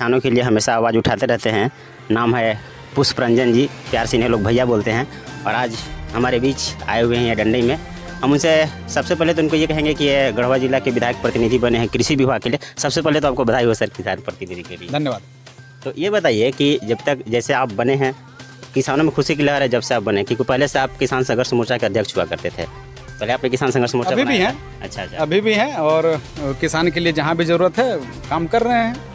किसानों के लिए हमेशा आवाज़ उठाते रहते हैं। नाम है पुष्प रंजन जी, प्यार से इन्हें लोग भैया बोलते हैं, और आज हमारे बीच आए हुए हैं ये डंडई में। हम उनसे सबसे पहले तो उनको ये कहेंगे कि ये गढ़वा जिला के विधायक प्रतिनिधि बने हैं कृषि विभाग के लिए। सबसे पहले तो आपको बधाई हो सर किसान प्रतिनिधि के लिए। धन्यवाद। तो ये बताइए कि जब तक जैसे आप बने हैं, किसानों में खुशी की लहर है जब से आप बने, क्योंकि पहले से आप किसान संघर्ष मोर्चा के अध्यक्ष हुआ करते थे। पहले आपने किसान संघर्ष मोर्चा अभी भी हैं। अच्छा अच्छा, अभी भी हैं और किसान के लिए जहाँ भी ज़रूरत है काम कर रहे हैं।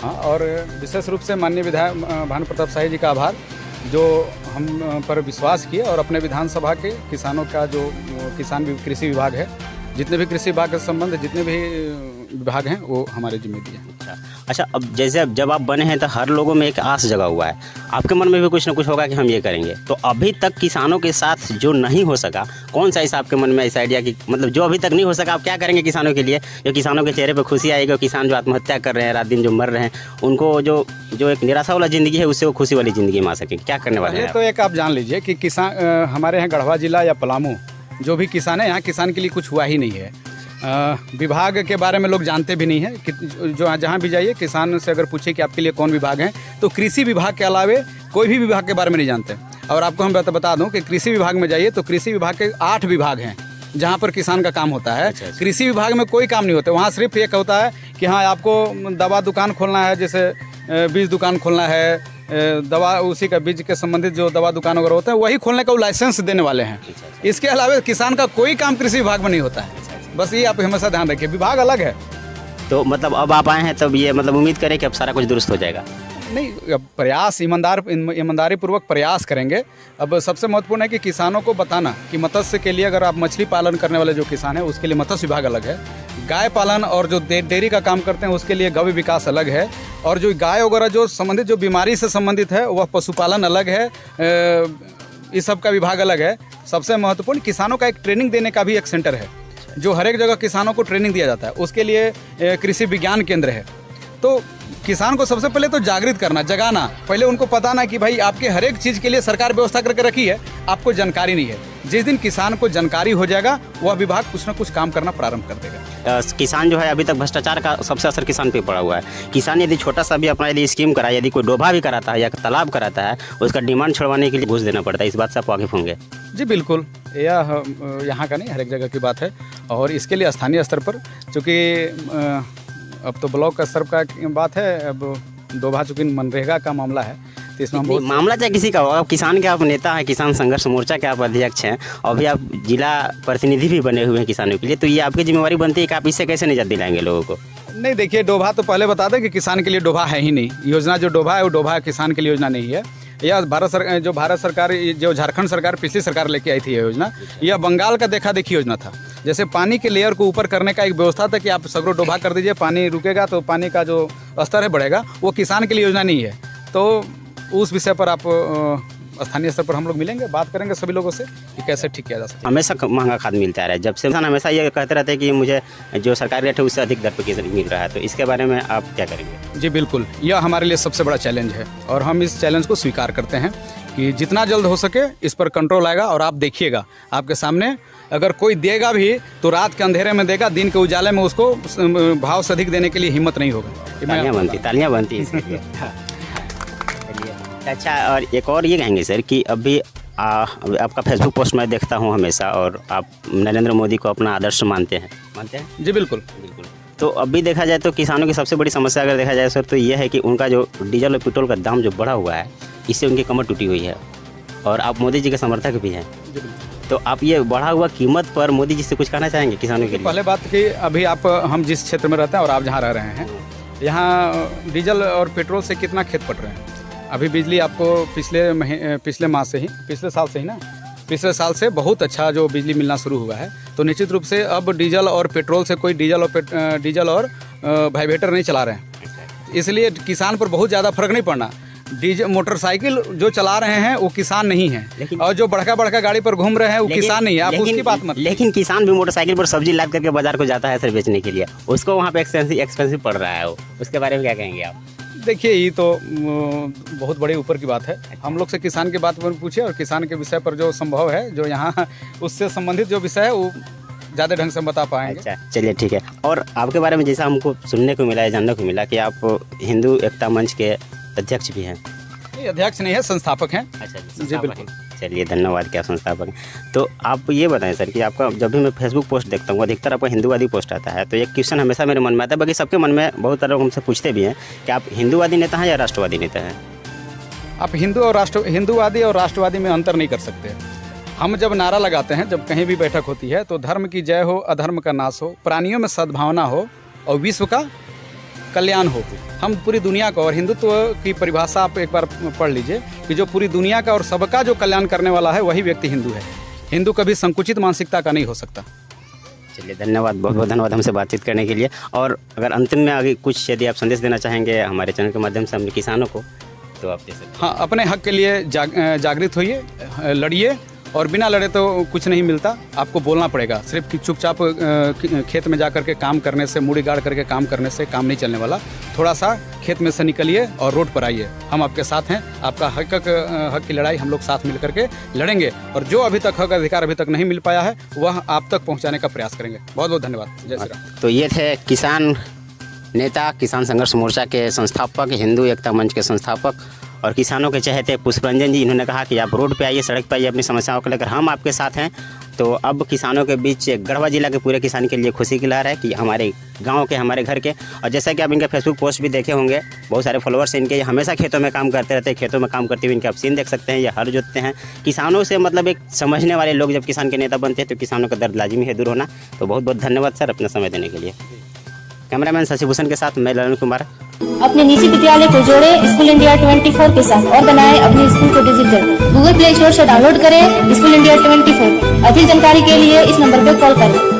हाँ, और विशेष रूप से माननीय विधायक भानु प्रताप शाही जी का आभार, जो हम पर विश्वास किए और अपने विधानसभा के किसानों का जो कृषि विभाग है, जितने भी कृषि विभाग के संबंध जितने भी विभाग हैं वो हमारे जिम्मे दिए हैं। अच्छा, अब जैसे जब आप बने हैं तो हर लोगों में एक आस जगा हुआ है, आपके मन में भी कुछ ना कुछ होगा कि हम ये करेंगे। तो अभी तक किसानों के साथ जो नहीं हो सका, कौन सा ऐसा आपके मन में ऐसा आइडिया कि मतलब जो अभी तक नहीं हो सका आप क्या करेंगे किसानों के लिए, जो किसानों के चेहरे पर खुशी आएगी, किसान जो आत्महत्या कर रहे हैं, रात दिन जो मर रहे हैं, उनको जो एक निराशा वाला ज़िंदगी है उससे वो खुशी वाली ज़िंदगी में आ सके, क्या करने वाले हैं? तो एक आप जान लीजिए कि किसान हमारे यहाँ गढ़वा जिला या पलामू जो भी किसान है, यहाँ किसान के लिए कुछ हुआ ही नहीं है। विभाग के बारे में लोग जानते भी नहीं है कि जो जहाँ भी जाइए किसान से अगर पूछे कि आपके लिए कौन विभाग है, तो कृषि विभाग के अलावे कोई भी विभाग के बारे में नहीं जानते। और आपको हम बता दूं कि कृषि विभाग में जाइए तो कृषि विभाग के 8 विभाग हैं जहाँ पर किसान का काम होता है। अच्छा। कृषि विभाग में कोई काम नहीं होता, वहाँ सिर्फ एक होता है कि हाँ आपको दवा दुकान खोलना है, जैसे बीज दुकान खोलना है, दवा उसी का बीज के संबंधित जो दवा दुकान वगैरह होते हैं वही खोलने का वो लाइसेंस देने वाले हैं। इसके अलावा किसान का कोई काम कृषि विभाग में नहीं होता है। बस ये आप हमेशा ध्यान रखिए, विभाग अलग है। तो मतलब अब आप आए हैं तब ये मतलब उम्मीद करें कि अब सारा कुछ दुरुस्त हो जाएगा? नहीं, प्रयास ईमानदारी पूर्वक प्रयास करेंगे। अब सबसे महत्वपूर्ण है कि किसानों को बताना कि मत्स्य के लिए अगर आप मछली पालन करने वाले जो किसान हैं उसके लिए मत्स्य विभाग अलग है, गाय पालन और जो डेयरी का काम करते हैं उसके लिए गौ विकास अलग है, और जो गाय वगैरह जो संबंधित जो बीमारी से संबंधित है वह पशुपालन अलग है, इस सब का विभाग अलग है। सबसे महत्वपूर्ण किसानों का एक ट्रेनिंग देने का भी एक सेंटर है, जो हर एक जगह किसानों को ट्रेनिंग दिया जाता है, उसके लिए कृषि विज्ञान केंद्र है। तो किसान को सबसे पहले तो जागृत करना, जगाना, पहले उनको पता ना कि भाई आपके हर एक चीज़ के लिए सरकार व्यवस्था करके रखी है, आपको जानकारी नहीं है। जिस दिन किसान को जानकारी हो जाएगा वह विभाग कुछ ना कुछ काम करना प्रारंभ कर देगा। किसान जो है अभी तक भ्रष्टाचार का सबसे असर किसान पे पड़ा हुआ है। किसान यदि छोटा सा भी अपना यदि स्कीम कराए, यदि कोई डोभा भी कराता है या तालाब कराता है, उसका डिमांड छुड़वाने के लिए घूस देना पड़ता है। इस बात से आप वाकिफ होंगे? जी बिल्कुल, यह यहाँ का नहीं हर एक जगह की बात है, और इसके लिए स्थानीय स्तर पर, चूँकि अब तो ब्लॉक स्तर का बात है, अब डोभा चूँकि मनरेगा का मामला है, तो इसमें बहुत मामला चाहे किसी का हो, आप किसान के आप नेता हैं, किसान संघर्ष मोर्चा के आप अध्यक्ष हैं, और भी आप जिला प्रतिनिधि भी बने हुए हैं किसानों के लिए, तो ये आपकी जिम्मेवारी बनती है कि आप इससे कैसे निजात दिलाएंगे लोगों को? नहीं, देखिए, डोभा तो पहले बता दें कि किसान के लिए डोभा है ही नहीं। योजना जो डोभा है वो डोभा किसान के लिए योजना नहीं है। यह भारत सरकार जो झारखंड सरकार पिछली सरकार लेके आई थी ये योजना, यह बंगाल का देखा देखी योजना था। जैसे पानी के लेयर को ऊपर करने का एक व्यवस्था था कि आप सगरो डोभा कर दीजिए, पानी रुकेगा तो पानी का जो स्तर है बढ़ेगा, वो किसान के लिए योजना नहीं है। तो उस विषय पर आप स्थानीय स्तर पर हम लोग मिलेंगे, बात करेंगे सभी लोगों से कि कैसे ठीक किया जा सकता है। हमेशा महंगा खाद मिलता रहा है, जब से किसान हमेशा ये कहते रहते हैं कि मुझे जो सरकारी रेट है उससे अधिक दर पर मिल रहा है, तो इसके बारे में आप क्या करेंगे? जी बिल्कुल, यह हमारे लिए सबसे बड़ा चैलेंज है और हम इस चैलेंज को स्वीकार करते हैं कि जितना जल्द हो सके इस पर कंट्रोल आएगा। और आप देखिएगा, आपके सामने अगर कोई देगा भी तो रात के अंधेरे में देगा, दिन के उजाले में उसको भाव से अधिक देने के लिए हिम्मत नहीं होगा। तालियां बनती इसके लिए। अच्छा, और एक और ये कहेंगे सर कि अभी आपका फेसबुक पोस्ट मैं देखता हूँ हमेशा, और आप नरेंद्र मोदी को अपना आदर्श मानते हैं? जी बिल्कुल। तो अभी देखा जाए तो किसानों की सबसे बड़ी समस्या अगर देखा जाए सर तो ये है कि उनका जो डीजल और पेट्रोल का दाम जो बढ़ा हुआ है, इससे उनकी कमर टूटी हुई है, और आप मोदी जी के समर्थक भी हैं। तो आप ये बढ़ा हुआ कीमत पर मोदी जी से कुछ कहना चाहेंगे किसानों के लिए? पहले बात कि अभी हम जिस क्षेत्र में रहते हैं और आप जहाँ रह रहे हैं, यहाँ डीजल और पेट्रोल से कितना खेत पट रहे हैं। अभी बिजली आपको पिछले साल से बहुत अच्छा जो बिजली मिलना शुरू हुआ है। तो निश्चित रूप से अब डीजल और पेट्रोल से कोई डीजल और वाइब्रेटर नहीं चला रहे हैं, इसलिए किसान पर बहुत ज़्यादा फर्क नहीं पड़ना। डीजल मोटरसाइकिल जो चला रहे हैं वो किसान नहीं है, और जो बड़का गाड़ी पर घूम रहे हैं वो किसान नहीं है। आप उसकी बात मत। लेकिन किसान भी मोटरसाइकिल पर सब्जी लाद करके बाजार को जाता है सर बेचने के लिए, उसको वहाँ पे एक्सपेंसिव पड़ रहा है, वो उसके बारे में क्या कहेंगे आप? देखिए, ये तो बहुत बड़े ऊपर की बात है। हम लोग से किसान की बात पूछिए, और किसान के विषय पर जो संभव है, जो यहाँ उससे संबंधित जो विषय है वो ज़्यादा ढंग से हम बता पाएंगे। अच्छा चलिए ठीक है। और आपके बारे में जैसा हमको सुनने को मिला है, जानने को मिला कि आप हिंदू एकता मंच के अध्यक्ष भी हैं। ये अध्यक्ष नहीं है, संस्थापक हैं। अच्छा जी बिल्कुल। चलिए धन्यवाद, क्या संस्थापक हैं। तो आप ये बताएं सर कि आपका जब भी मैं फेसबुक पोस्ट देखता हूँ अधिकतर आपका हिंदूवादी पोस्ट आता है, तो एक क्वेश्चन हमेशा मेरे मन में आता है, बाकी सबके मन में बहुत सारे लोग हमसे पूछते भी हैं कि आप हिंदूवादी नेता हैं या राष्ट्रवादी नेता हैं? आप हिंदूवादी और राष्ट्रवादी में अंतर नहीं कर सकते। हम जब नारा लगाते हैं, जब कहीं भी बैठक होती है, तो धर्म की जय हो, अधर्म का नाश हो, प्राणियों में सद्भावना हो और विश्व का कल्याण हो। हम पूरी दुनिया को, और हिंदुत्व की परिभाषा आप एक बार पढ़ लीजिए कि जो पूरी दुनिया का और सबका जो कल्याण करने वाला है वही व्यक्ति हिंदू है। हिंदू कभी संकुचित मानसिकता का नहीं हो सकता। चलिए धन्यवाद, बहुत बहुत धन्यवाद हमसे बातचीत करने के लिए। और अगर अंतिम में आगे कुछ यदि आप संदेश देना चाहेंगे हमारे चैनल के माध्यम से अपने किसानों को, तो आप दे सकते हैं। हाँ, अपने हक के लिए जागृत होइए, लड़िए, और बिना लड़े तो कुछ नहीं मिलता। आपको बोलना पड़ेगा। सिर्फ कि चुपचाप खेत में जा कर के काम करने से, मुड़ी गाड़ करके काम करने से काम नहीं चलने वाला। थोड़ा सा खेत में से निकलिए और रोड पर आइए। हम आपके साथ हैं। आपका हक की लड़ाई हम लोग साथ मिल करके लड़ेंगे, और जो अभी तक हक अधिकार अभी तक नहीं मिल पाया है वह आप तक पहुंचाने का प्रयास करेंगे। बहुत बहुत धन्यवाद। जय श्री राम। तो ये थे किसान नेता, किसान संघर्ष मोर्चा के संस्थापक, हिंदू एकता मंच के संस्थापक और किसानों के चहेते पुष्परंजन जी। इन्होंने कहा कि आप रोड पे आइए, सड़क पे आइए, अपनी समस्याओं को लेकर हम आपके साथ हैं। तो अब किसानों के बीच गढ़वा जिला के पूरे किसान के लिए खुशी की लहर है कि हमारे गांव के, हमारे घर के, और जैसा कि आप इनके फेसबुक पोस्ट भी देखे होंगे, बहुत सारे फॉलोअर्स इनके, हमेशा खेतों में काम करते रहते हैं। खेतों में काम करते हुए इनके आप सीन देख सकते हैं, ये हर जोतते हैं। किसानों से मतलब एक समझने वाले लोग जब किसान के नेता बनते हैं तो किसानों का दर्द लाजिमी है दूर होना। तो बहुत बहुत धन्यवाद सर अपना समय देने के लिए। कैमरामैन शशिभूषण के साथ मैं ललन कुमार। अपने निजी विद्यालय को जोड़े स्कूल इंडिया 24 के साथ और बनाए अपने स्कूल को डिजिटल। गूगल प्ले स्टोर से डाउनलोड करें स्कूल इंडिया 24। अधिक जानकारी के लिए इस नंबर पर कॉल करें।